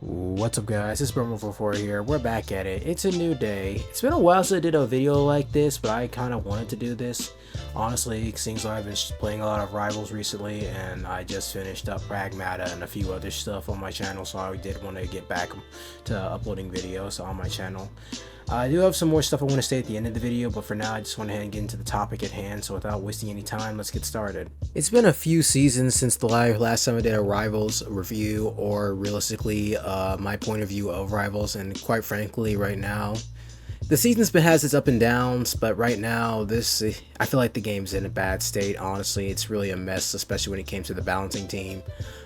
What's up guys, it's Bro44 here. We're back at it. It's a new day. It's been a while since I did a video like this, but I kind of wanted to do this. Honestly, it seems like I've been playing a lot of Rivals recently, and I just finished up Pragmata and a few other stuff on my channel, so I did want to get back to uploading videos on my channel. I do have some more stuff I want to say at the end of the video, but for now I just want to get into the topic at hand, so without wasting any time, let's get started. It's been a few seasons since the last time I did a Rivals review, or realistically my point of view of Rivals, and quite frankly right now, the season's has its up and downs, but right now, I feel like the game's in a bad state. Honestly, it's really a mess, especially when it came to the balancing team.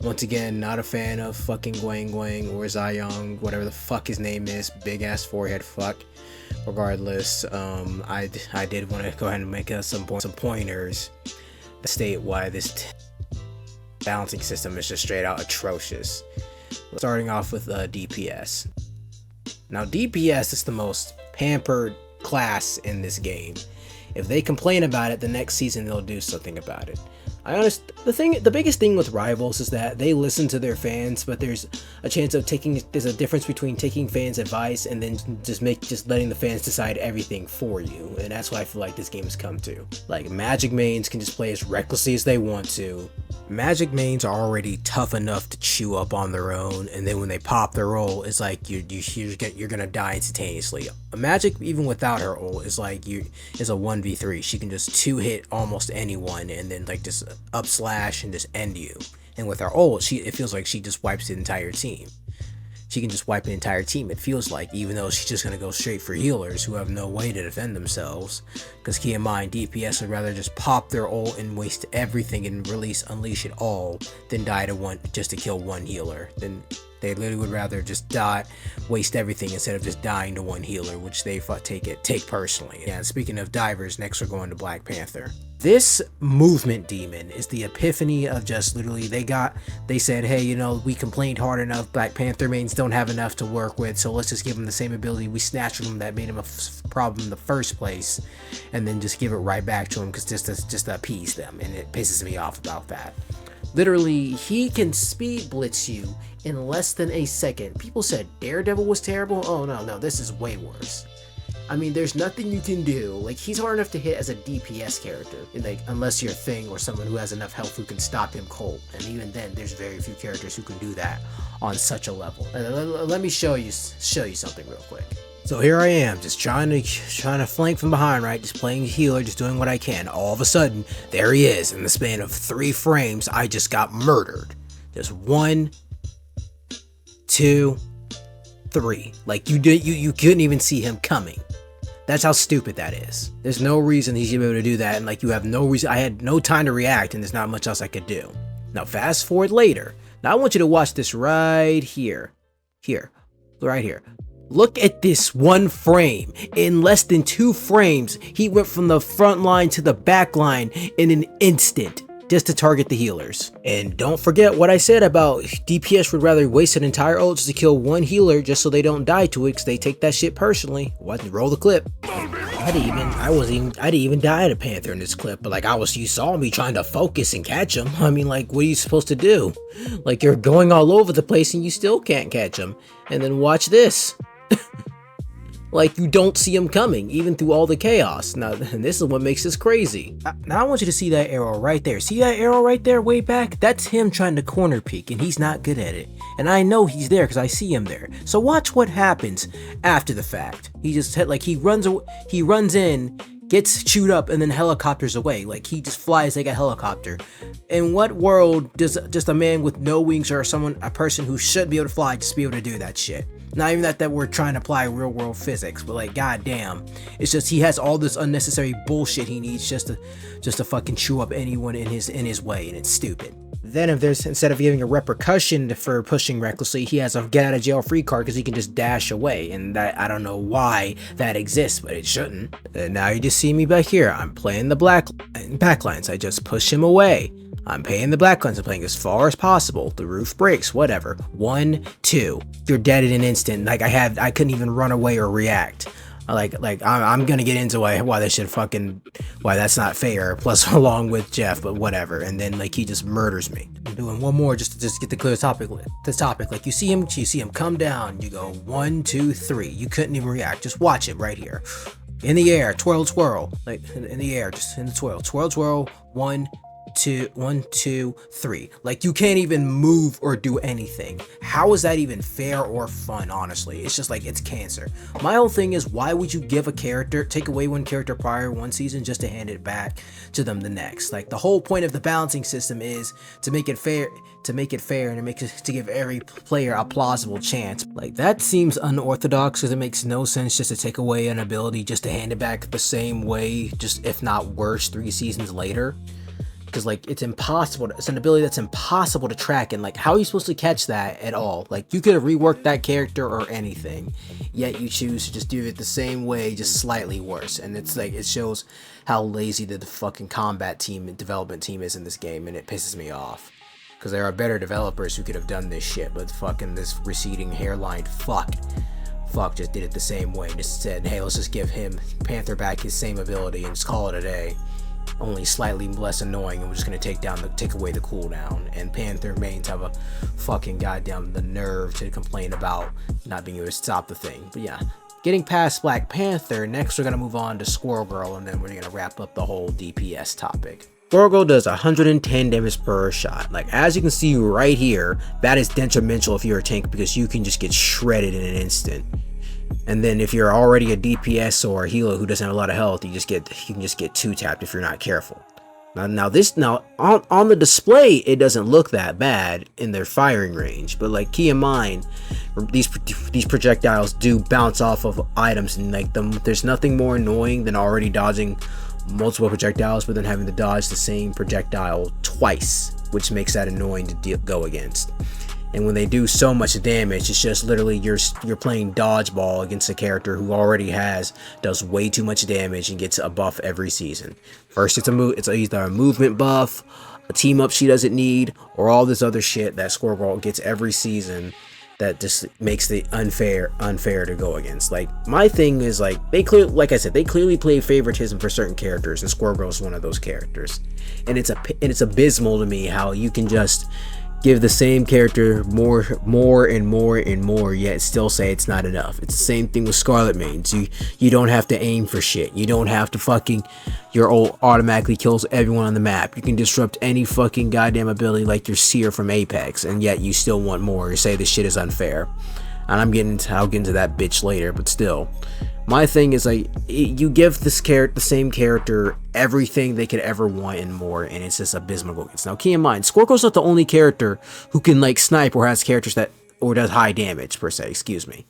Once again, not a fan of fucking Guang or Zayong, whatever the fuck his name is, big ass forehead fuck. Regardless, I did want to go ahead and make some pointers to state why this balancing system is just straight out atrocious. Starting off with DPS. Now, DPS is the most pampered class in this game. If they complain about it, the next season they'll do something about it. The biggest thing with Rivals is that they listen to their fans, but there's a difference between taking fans' advice and then just letting the fans decide everything for you. And that's what I feel like this game has come to. Like, Magic mains can just play as recklessly as they want to. Magic mains are already tough enough to chew up on their own, and then when they pop their ult, it's like you're gonna die instantaneously. Magic, even without her ult, is like is a 1v3. She can just 2-hit almost anyone, and then like just up slash and just end you. And with her ult, it feels like she just wipes the entire team. She can just wipe an entire team, it feels like, even though she's just gonna go straight for healers who have no way to defend themselves. Because keep in mind, DPS would rather just pop their ult and waste everything and unleash it all than die just to kill one healer. Then they literally would rather just waste everything instead of just dying to one healer, which they take personally. Yeah, speaking of divers, next we're going to Black Panther. This movement demon is the epiphany of just literally, they said, hey, you know, we complained hard enough, Black Panther mains don't have enough to work with, so let's just give them the same ability we snatched from them that made him a problem in the first place, and then just give it right back to him, because just to appease them, and it pisses me off about that. Literally, he can speed blitz you in less than a second. People said Daredevil was terrible. Oh no, this is way worse. I mean, there's nothing you can do. Like, he's hard enough to hit as a DPS character, like, unless you're a Thing or someone who has enough health who can stop him cold. And even then, there's very few characters who can do that on such a level. Let me show you something real quick. So here I am, just trying to flank from behind, right? Just playing healer, just doing what I can. All of a sudden, there he is. In the span of 3 frames, I just got murdered. Just 1, 2, 3. Like, you couldn't even see him coming. That's how stupid that is. There's no reason he should be able to do that, and like, you have no reason. I had no time to react, and there's not much else I could do. Now fast forward later. Now I want you to watch this right here. Right here. Look at this 1 frame. In less than 2 frames, he went from the front line to the back line in an instant, just to target the healers. And don't forget what I said about DPS would rather waste an entire ult just to kill 1 healer just so they don't die to it, because they take that shit personally. What? Roll the clip. I didn't even die to Panther in this clip, but like, you saw me trying to focus and catch him. I mean, like, what are you supposed to do? Like, you're going all over the place and you still can't catch him. And then watch this. Like, you don't see him coming, even through all the chaos. Now, and this is what makes this crazy. Now I want you to see that arrow right there. See that arrow right there way back? That's him trying to corner peek, and he's not good at it. And I know he's there because I see him there. So watch what happens after the fact. He runs in, gets chewed up, and then helicopters away. Like, he just flies like a helicopter. In what world does just a man with no wings or a person who should be able to fly just be able to do that shit? Not even that we're trying to apply real world physics, but like, goddamn, it's just he has all this unnecessary bullshit he needs just to fucking chew up anyone in his way, and it's stupid. Then instead of giving a repercussion for pushing recklessly, he has a get out of jail free card because he can just dash away, and that, I don't know why that exists, but it shouldn't. And now you just see me back here. I'm playing the backlines. I just push him away. I'm paying the black lines. I'm playing as far as possible. The roof breaks, whatever. 1, 2. You're dead in an instant. Like, I couldn't even run away or react. I'm gonna get into why they should fucking, why that's not fair. Plus, along with Jeff, but whatever. And then like he just murders me. I'm doing one more just to get the clear topic. Like you see him come down. You go 1, 2, 3. You couldn't even react. Just watch it right here. In the air, twirl, like in the air, just in the twirl. 1, 2, 3. Like you can't even move or do anything. How is that even fair or fun? Honestly, it's just like, it's cancer. My whole thing is, why would you give a character, take away one character prior one season just to hand it back to them the next? Like the whole point of the balancing system is to make it fair, and to give every player a plausible chance. Like that seems unorthodox, because it makes no sense just to take away an ability just to hand it back the same way, just if not worse, 3 seasons later. Because like it's impossible, it's an ability that's impossible to track, and like how are you supposed to catch that at all? Like you could have reworked that character or anything, yet you choose to just do it the same way, just slightly worse. And it's like, it shows how lazy the fucking combat team and development team is in this game, and it pisses me off. Because there are better developers who could have done this shit, but fucking this receding hairline fuck just did it the same way. Just said, hey, let's just give him Panther back his same ability and just call it a day. Only slightly less annoying, and we're just gonna take away the cooldown. And Panther mains have a fucking goddamn the nerve to complain about not being able to stop the thing. But yeah, getting past Black Panther, next we're gonna move on to Squirrel Girl, and then we're gonna wrap up the whole DPS topic. Squirrel Girl does 110 damage per shot. Like as you can see right here, that is detrimental if you're a tank, because you can just get shredded in an instant. And then if you're already a DPS or a healer who doesn't have a lot of health, you can just get 2-tapped if you're not careful. Now on the display, it doesn't look that bad in their firing range, but like keep in mind, these projectiles do bounce off of items, and like there's nothing more annoying than already dodging multiple projectiles, but then having to dodge the same projectile twice, which makes that annoying to go against. And when they do so much damage, it's just literally you're playing dodgeball against a character who already does way too much damage and gets a buff every season. First, it's either a movement buff, a team up she doesn't need, or all this other shit that Squirrel Girl gets every season that just makes it unfair to go against. Like my thing is, like they clearly play favoritism for certain characters, and Squirrel Girl is one of those characters. And it's abysmal to me how you can just give the same character more and more, yet still say it's not enough. It's the same thing with Scarlet mains. You don't have to aim for shit. You don't have to your ult automatically kills everyone on the map. You can disrupt any fucking goddamn ability like your Seer from Apex, and yet you still want more. You say this shit is unfair. And I'll get into that bitch later, but still. My thing is, like, you give the same character everything they could ever want and more, and it's just abysmal. Now, keep in mind, Squirrel Girl's not the only character who can, like, snipe or has characters or does high damage, per se, excuse me.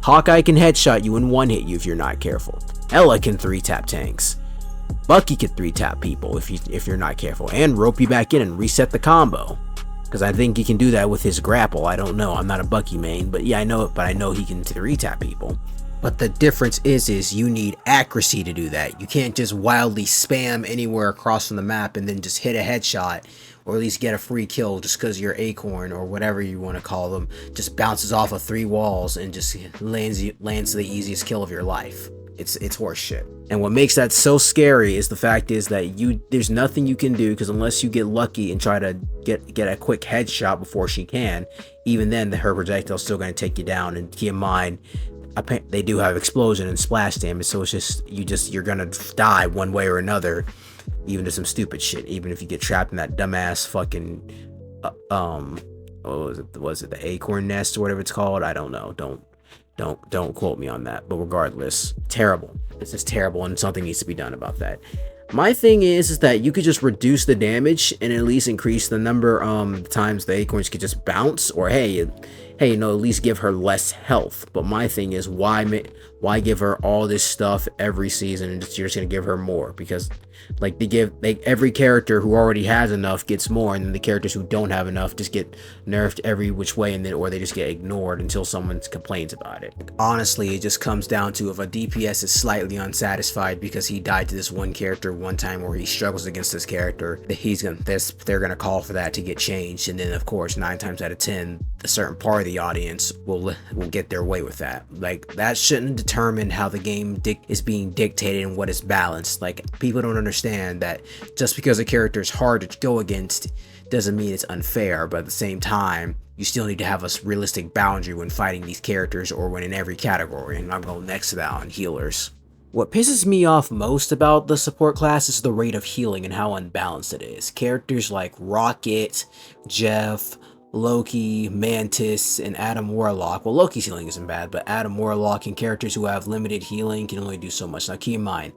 Hawkeye can headshot you and one-hit you if you're not careful. Ella can 3-tap tanks. Bucky can 3-tap people if you're not careful, and rope you back in and reset the combo. Because I think he can do that with his grapple. I don't know. I'm not a Bucky main, but yeah, I know it. But I know he can 3-tap people. But the difference is you need accuracy to do that. You can't just wildly spam anywhere across from the map and then just hit a headshot, or at least get a free kill just because your acorn or whatever you want to call them just bounces off of 3 walls and just lands the easiest kill of your life. It's horseshit. And what makes that so scary is the fact is that there's nothing you can do, because unless you get lucky and try to get a quick headshot before she can, even then her projectile's still going to take you down. And keep in mind, they do have explosion and splash damage, so it's just you're gonna die one way or another, even to some stupid shit. Even if you get trapped in that dumbass fucking what was it the acorn nest or whatever it's called? I don't know. Don't quote me on that. But regardless, terrible. It's just terrible, and something needs to be done about that. My thing is that you could just reduce the damage and at least increase the number times the acorns could just bounce, or hey, at least give her less health. But my thing is, why give her all this stuff every season and you're just gonna give her more? Because Like they give every character who already has enough gets more, and then the characters who don't have enough just get nerfed every which way, and then or they just get ignored until someone complains about it. Honestly, it just comes down to if a DPS is slightly unsatisfied because he died to this one character one time, or he struggles against this character, they're gonna call for that to get changed, and then of course 9 times out of 10 a certain part of the audience will get their way with that. Like, that shouldn't determine how the game is being dictated and what is balanced. Like, people don't understand that just because a character is hard to go against doesn't mean it's unfair, but at the same time you still need to have a realistic boundary when fighting these characters, or when in every category, and I'll go next to that on healers. What pisses me off most about the support class is the rate of healing and how unbalanced it is. Characters like Rocket, Jeff, Loki, Mantis, and Adam Warlock. Well, Loki's healing isn't bad, but Adam Warlock and characters who have limited healing can only do so much. Now keep in mind,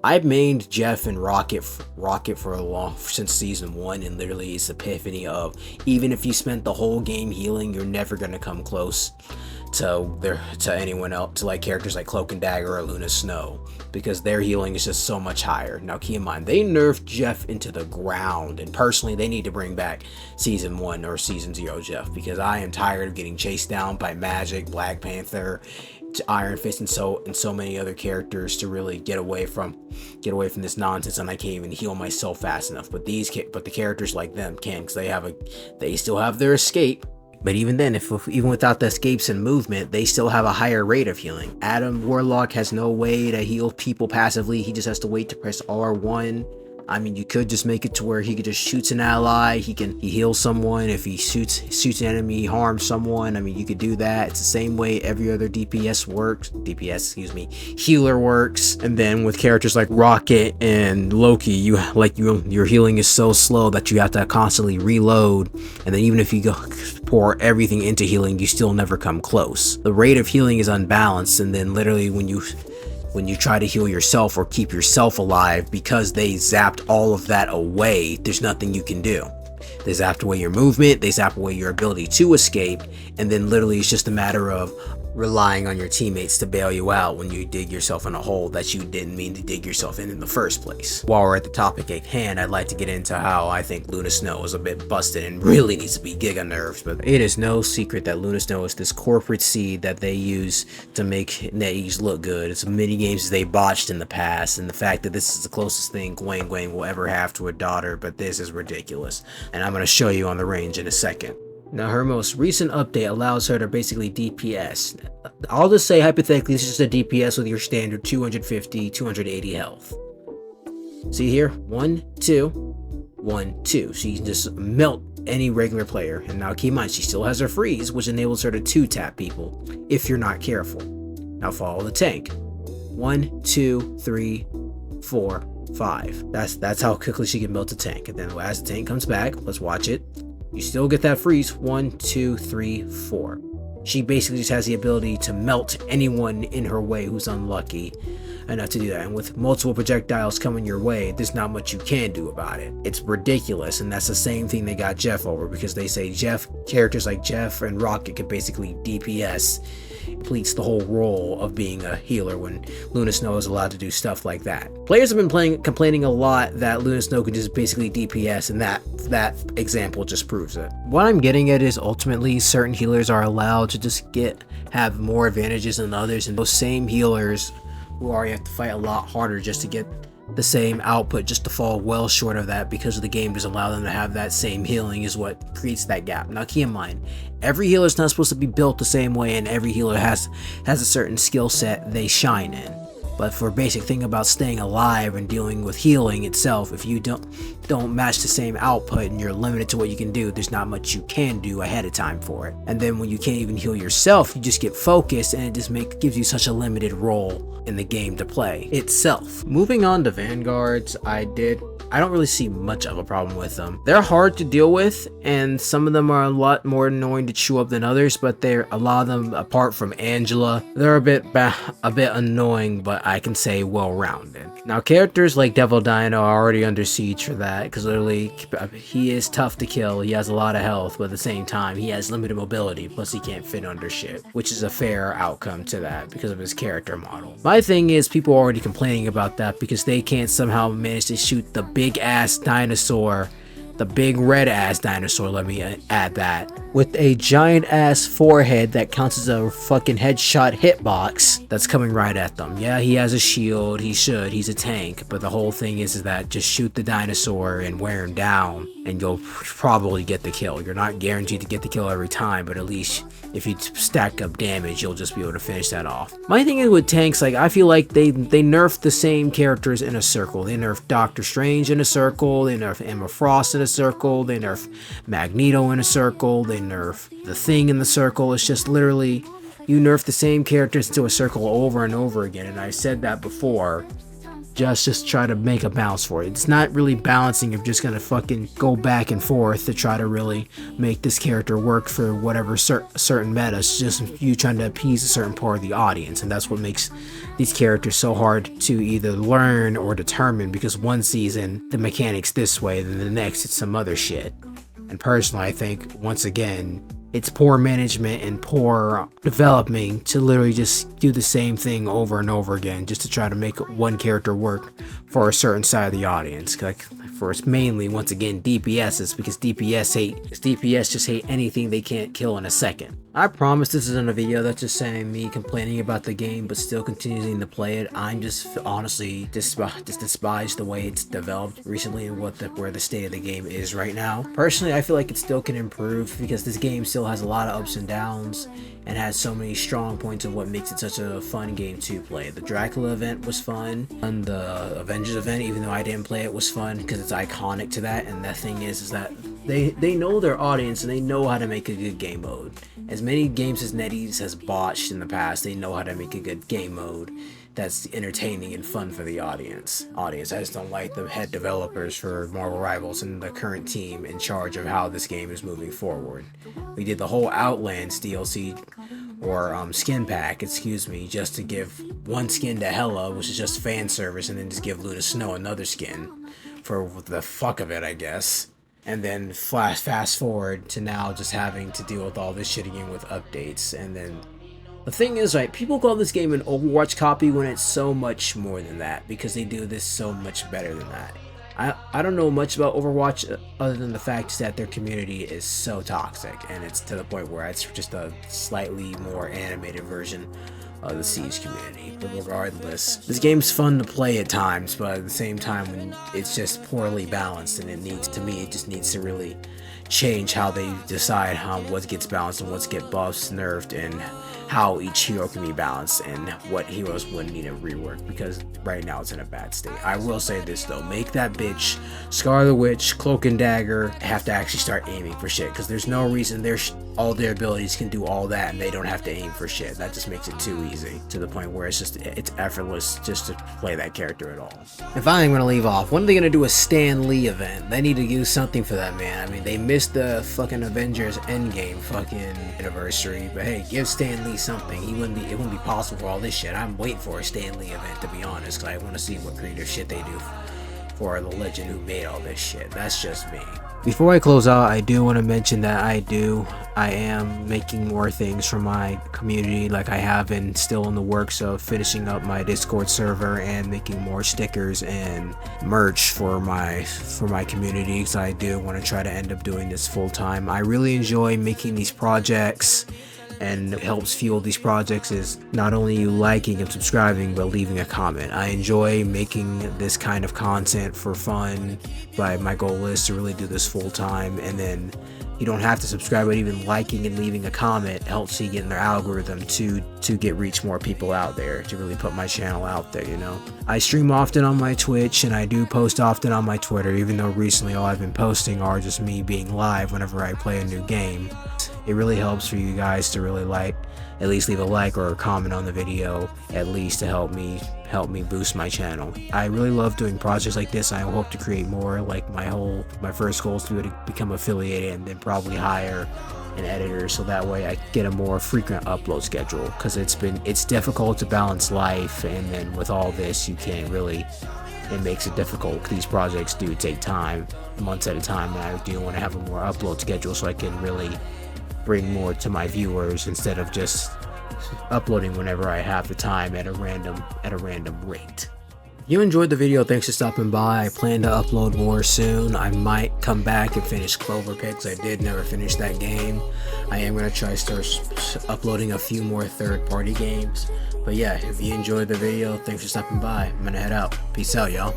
I've mained Jeff and Rocket for since season 1, and literally it's epiphany of, even if you spent the whole game healing, you're never gonna come close to anyone else, to like characters like Cloak and Dagger or Luna Snow, because their healing is just so much higher. Now keep in mind, they nerfed Jeff into the ground, and personally they need to bring back season 1 or season 0 Jeff, because I am tired of getting chased down by Magic, Black Panther, Iron Fist, and so many other characters to really get away from this nonsense, and I can't even heal myself fast enough. But the characters like them can, because they still have their escape. But even then, even without the escapes and movement, they still have a higher rate of healing. Adam Warlock has no way to heal people passively. He just has to wait to press R1. I mean, you could just make it to where he could just shoots an ally, he heals someone. If he shoots an enemy, he harms someone. I mean, you could do that. It's the same way every other healer works. And then with characters like Rocket and Loki, your healing is so slow that you have to constantly reload. And then even if you pour everything into healing, you still never come close. The rate of healing is unbalanced, and then literally when you try to heal yourself or keep yourself alive, because they zapped all of that away, there's nothing you can do. They zapped away your movement, they zapped away your ability to escape, and then literally it's just a matter of relying on your teammates to bail you out when you dig yourself in a hole that you didn't mean to dig yourself in the first place. While we're at the topic at hand, I'd like to get into how I think Luna Snow is a bit busted and really needs to be giga nerfed. But it is no secret that Luna Snow is this corporate seed that they use to make NetEase look good. It's mini games they botched in the past, and the fact that this is the closest thing Gwen will ever have to a daughter, but this is ridiculous. And I'm going to show you on the range in a second. Now, her most recent update allows her to basically DPS. I'll just say hypothetically this is just a DPS with your standard 250, 280 health. See here? 1, 2, 1, 2. So you can just melt any regular player. And now keep in mind, she still has her freeze, which enables her to 2-tap people if you're not careful. Now follow the tank. 1, 2, 3, 4, 5. That's how quickly she can melt a tank. And then as the tank comes back, let's watch it. You still get that freeze. 1, 2, 3, 4. She basically just has the ability to melt anyone in her way who's unlucky enough to do that. And with multiple projectiles coming your way, there's not much you can do about it. It's ridiculous, and that's the same thing they got Jeff over, because they say characters like Jeff and Rocket can basically DPS, completes the whole role of being a healer, when Luna Snow is allowed to do stuff like that. Players have been complaining a lot that Luna Snow can just basically DPS, and that example just proves it. What I'm getting at is ultimately certain healers are allowed to just have more advantages than others, and those same healers who already have to fight a lot harder just to get the same output, just to fall well short of that because of the game doesn't allow them to have that same healing, is what creates that gap. Now keep in mind, every healer is not supposed to be built the same way, and every healer has a certain skill set they shine in. But for a basic thing about staying alive and dealing with healing itself, if you don't match the same output and you're limited to what you can do, there's not much you can do ahead of time for it. And then when you can't even heal yourself, you just get focused, and it just gives you such a limited role in the game to play itself. Moving on to Vanguards, I don't really see much of a problem with them. They're hard to deal with, and some of them are a lot more annoying to chew up than others, but a lot of them, apart from Angela, they're a bit annoying, but I can say well-rounded. Now, characters like Devil Dino are already under siege for that, because literally, he is tough to kill, he has a lot of health, but at the same time, he has limited mobility, plus he can't fit under shit, which is a fair outcome to that, because of his character model. My thing is, people are already complaining about that, because they can't somehow manage to shoot the big-ass dinosaur, the big red-ass dinosaur, let me add that, with a giant-ass forehead that counts as a fucking headshot hitbox that's coming right at them. Yeah, he has a shield, he's a tank, but the whole thing is that just shoot the dinosaur and wear him down, and you'll probably get the kill. You're not guaranteed to get the kill every time, but at least if you stack up damage, you'll just be able to finish that off. My thing is with tanks, like, I feel like they nerf the same characters in a circle. They nerf Doctor Strange in a circle, they nerf Emma Frost in a circle, they nerf Magneto in a circle, they nerf the Thing in the circle. It's just literally, you nerf the same characters into a circle over and over again, and I said that before. Just try to make a balance for it. It's not really balancing if you're just gonna fucking go back and forth to try to really make this character work for whatever certain meta. It's just you trying to appease a certain part of the audience, and that's what makes these characters so hard to either learn or determine, because one season the mechanics this way, then the next it's some other shit. And personally, I think, once again, it's poor management and poor developing to literally just do the same thing over and over again just to try to make one character work for a certain side of the audience. Like, for us, mainly, once again, DPSs, because DPS just hate anything they can't kill in a second. I promise this isn't a video that's just saying me complaining about the game but still continuing to play it. I'm just honestly despise the way it's developed recently and where the state of the game is right now. Personally, I feel like it still can improve, because this game still has a lot of ups and downs and has so many strong points of what makes it such a fun game to play. The Dracula event was fun, and the Avengers event, even though I didn't play it, was fun because it's iconic to that. And the thing is that they know their audience and they know how to make a good game mode. As many games as NetEase has botched in the past, they know how to make a good game mode that's entertaining and fun for the audience. I just don't like the head developers for Marvel Rivals and the current team in charge of how this game is moving forward. We did the whole Outlands DLC, or skin pack, excuse me, just to give one skin to Hela, which is just fan service, and then just give Luna Snow another skin for the fuck of it, I guess. And then fast forward to now just having to deal with all this shit again with updates. And then the thing is, right, people call this game an Overwatch copy when it's so much more than that, because they do this so much better than that. I don't know much about Overwatch other than the fact that their community is so toxic, and it's to the point where it's just a slightly more animated version of the Siege community. But regardless, this game's fun to play at times, but at the same time, when it's just poorly balanced, and it just needs to really change how they decide what gets balanced and what gets buffs, nerfed, and how each hero can be balanced, and what heroes would need a rework, because right now it's in a bad state. I will say this though, make that bitch Scarlet Witch, Cloak and Dagger have to actually start aiming for shit, because there's no reason all their abilities can do all that and they don't have to aim for shit. That just makes it too easy, to the point where it's effortless just to play that character at all. If I'm gonna leave off, when are they gonna do a Stan Lee event? They need to do something for that man. I mean, they missed the fucking Avengers Endgame fucking anniversary, but hey, give Stan Lee something. It wouldn't be possible for all this shit. I'm waiting for a Stan Lee event, to be honest, because I want to see what creative shit they do for the legend who made all this shit. That's just me. Before I close out, I do want to mention that I am making more things for my community. Like, I have been still in the works of finishing up my Discord server and making more stickers and merch for my community, because I do want to try to end up doing this full time. I really enjoy making these projects, and it helps fuel these projects is not only you liking and subscribing, but leaving a comment. I enjoy making this kind of content for fun, but my goal is to really do this full time. And then you don't have to subscribe, but even liking and leaving a comment helps you get in their algorithm to get reach more people out there, to really put my channel out there, you know. I stream often on my Twitch, and I do post often on my Twitter, even though recently all I've been posting are just me being live whenever I play a new game. it really helps for you guys to really at least leave a like or a comment on the video, at least to help me boost my channel. I really love doing projects like this. I hope to create more. Like my first goal is to be able to become affiliated and then probably hire an editor, so that way I get a more frequent upload schedule, because it's difficult to balance life, and then with all this you can't really, it makes it difficult. These projects do take time, months at a time, and I do want to have a more upload schedule so I can really bring more to my viewers instead of just uploading whenever I have the time at a random rate. If you enjoyed the video, thanks for stopping by. I plan to upload more soon. I might come back and finish Clover Picks. I did never finish that game. I am going to try start uploading a few more third-party games. But yeah, if you enjoyed the video, thanks for stopping by. I'm going to head out. Peace out, y'all.